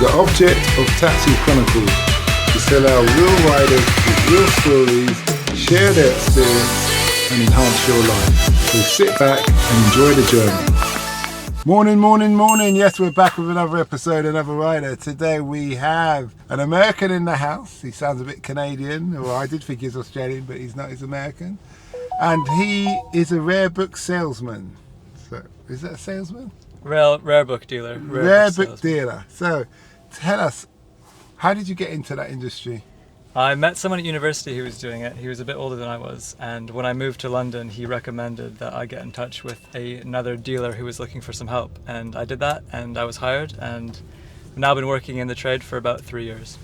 The object of Taxi Chronicles is to allow real riders with real stories, share their experience and enhance your life. So sit back and enjoy the journey. Morning. Yes, we're back with another episode, another rider. Today we have an American in the house. He sounds a bit Canadian, or I did think he was Australian, but he's not, he's American. And he is a rare book salesman. So, is that a salesman? Rare book dealer. Rare book dealer. So, tell us, how did you get into that industry? I met someone at university who was doing it. He was a bit older than I was, and when I moved to London, he recommended that I get in touch with another dealer who was looking for some help, and I did that, and I was hired, and I've now been working in the trade for about 3 years.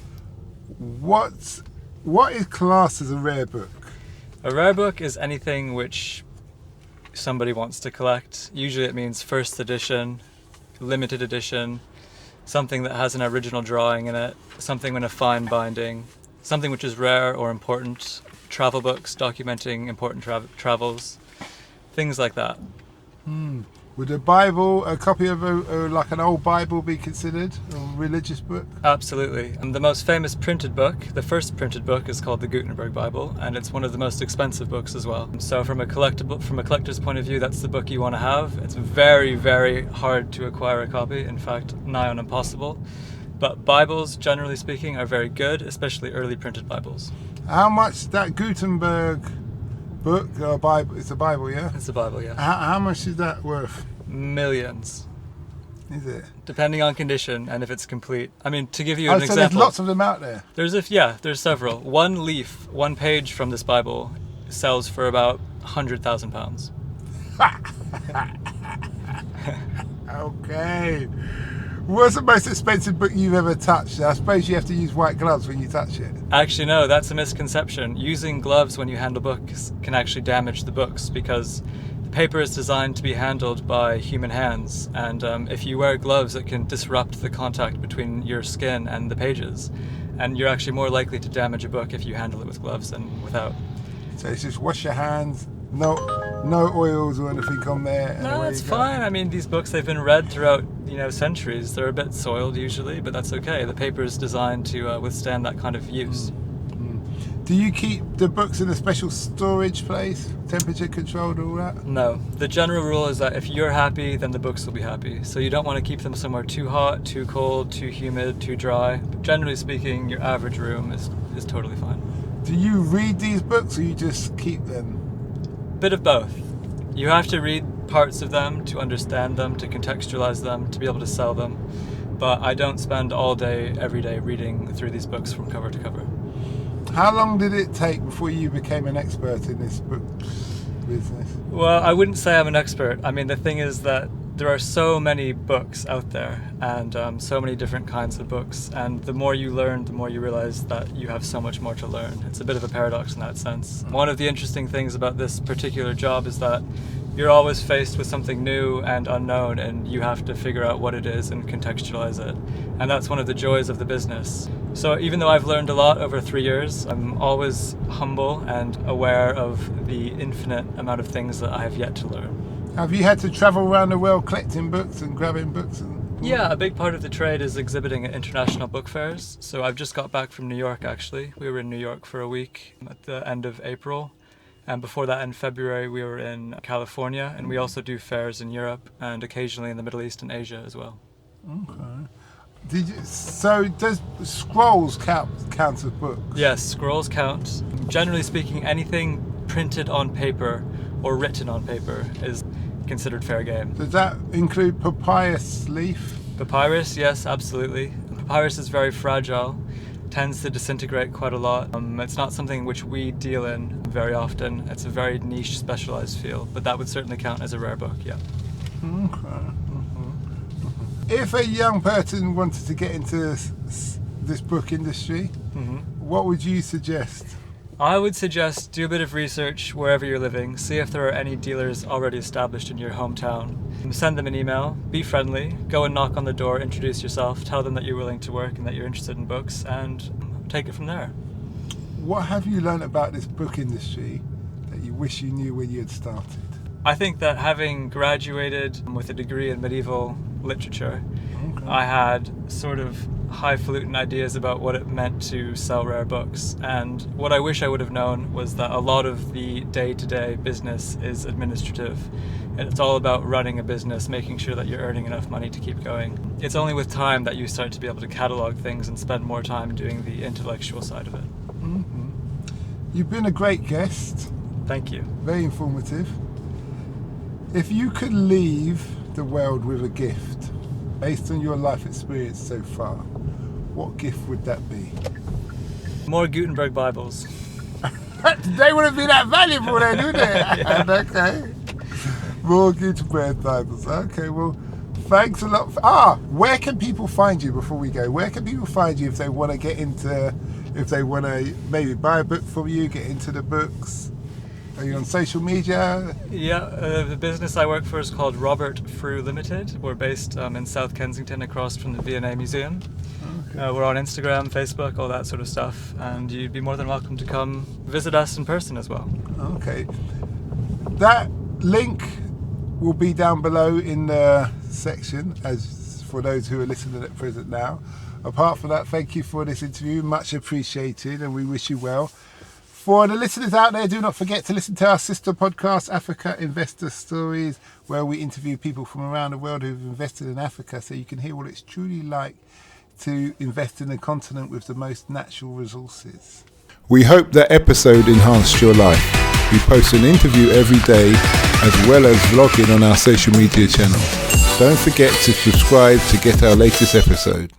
What is classed as a rare book? A rare book is anything which somebody wants to collect. Usually it means first edition, limited edition, something that has an original drawing in it, something in a fine binding, something which is rare or important, travel books documenting important travels, things like that. Would a Bible, a copy of like an old Bible, be considered a religious book? Absolutely. And the most famous printed book, the first printed book, is called the Gutenberg Bible, and it's one of the most expensive books as well. So from a collector's point of view, that's the book you want to have. It's very, very hard to acquire a copy, in fact, nigh on impossible. But Bibles, generally speaking, are very good, especially early printed Bibles. How much that Gutenberg book, or Bible, it's a Bible, yeah? It's a Bible, yeah. How much is that worth? Millions. Is it? Depending on condition and if it's complete. I mean, to give you an example. There's lots of them out there? There's several. One leaf, one page from this Bible sells for about £100,000. Okay. What's the most expensive book you've ever touched? I suppose you have to use white gloves when you touch it. Actually, no, that's a misconception. Using gloves when you handle books can actually damage the books because the paper is designed to be handled by human hands, and if you wear gloves, it can disrupt the contact between your skin and the pages, and you're actually more likely to damage a book if you handle it with gloves than without. So it's just wash your hands, no oils or anything on there. No, it's fine. I mean, these books, they've been read throughout, centuries. They're a bit soiled usually, but that's okay. The paper is designed to withstand that kind of use. Do you keep the books in a special storage place, temperature controlled, all that? No. The general rule is that if you're happy, then the books will be happy. So you don't want to keep them somewhere too hot, too cold, too humid, too dry. But generally speaking, your average room is totally fine. Do you read these books or you just keep them? Bit of both. You have to read parts of them to understand them, to contextualize them, to be able to sell them. But I don't spend all day, every day reading through these books from cover to cover. How long did it take before you became an expert in this book business? Well, I wouldn't say I'm an expert. I mean, the thing is that there are so many books out there and so many different kinds of books, and the more you learn, the more you realize that you have so much more to learn. It's a bit of a paradox in that sense. One of the interesting things about this particular job is that you're always faced with something new and unknown, and you have to figure out what it is and contextualize it. And that's one of the joys of the business. So even though I've learned a lot over 3 years, I'm always humble and aware of the infinite amount of things that I have yet to learn. Have you had to travel around the world collecting books and grabbing books? Yeah, a big part of the trade is exhibiting at international book fairs. So I've just got back from New York, actually. We were in New York for a week at the end of April. And before that, in February, we were in California. And we also do fairs in Europe and occasionally in the Middle East and Asia as well. Okay. So does scrolls count as books? Yes, scrolls count. Generally speaking, anything printed on paper or written on paper is considered fair game. Does that include papyrus leaf? Papyrus, yes, absolutely. Papyrus is very fragile, tends to disintegrate quite a lot. It's not something which we deal in very often. It's a very niche, specialized field, but that would certainly count as a rare book, yeah. Okay. If a young person wanted to get into this book industry, what would you suggest? I would suggest do a bit of research wherever you're living, see if there are any dealers already established in your hometown. Send them an email, be friendly, go and knock on the door, introduce yourself, tell them that you're willing to work and that you're interested in books, and take it from there. What have you learned about this book industry that you wish you knew when you had started? I think that having graduated with a degree in medieval literature, I had sort of highfalutin ideas about what it meant to sell rare books. And what I wish I would have known was that a lot of the day-to-day business is administrative. And it's all about running a business, making sure that you're earning enough money to keep going. It's only with time that you start to be able to catalog things and spend more time doing the intellectual side of it. Mm-hmm. You've been a great guest. Thank you. Very informative. If you could leave the world with a gift, based on your life experience so far, what gift would that be? More Gutenberg Bibles. They wouldn't be that valuable then, would they? Yeah. Okay. More Gutenberg Bibles. Okay, well, thanks a lot. Where can people find you before we go? Where can people find you if they want to get into, if they want to maybe buy a book from you, get into the books? Are you on social media? Yeah, the business I work for is called Robert Frew Limited. We're based in South Kensington, across from the V&A Museum. Okay. We're on Instagram, Facebook, all that sort of stuff, and you'd be more than welcome to come visit us in person as well. Okay. That link will be down below in the section, as for those who are listening at present now. Apart from that, thank you for this interview, much appreciated, and we wish you well. For the listeners out there, do not forget to listen to our sister podcast, Africa Investor Stories, where we interview people from around the world who've invested in Africa, so you can hear what it's truly like to invest in a continent with the most natural resources. We hope that episode enhanced your life. We post an interview every day, as well as vlogging on our social media channels. Don't forget to subscribe to get our latest episode.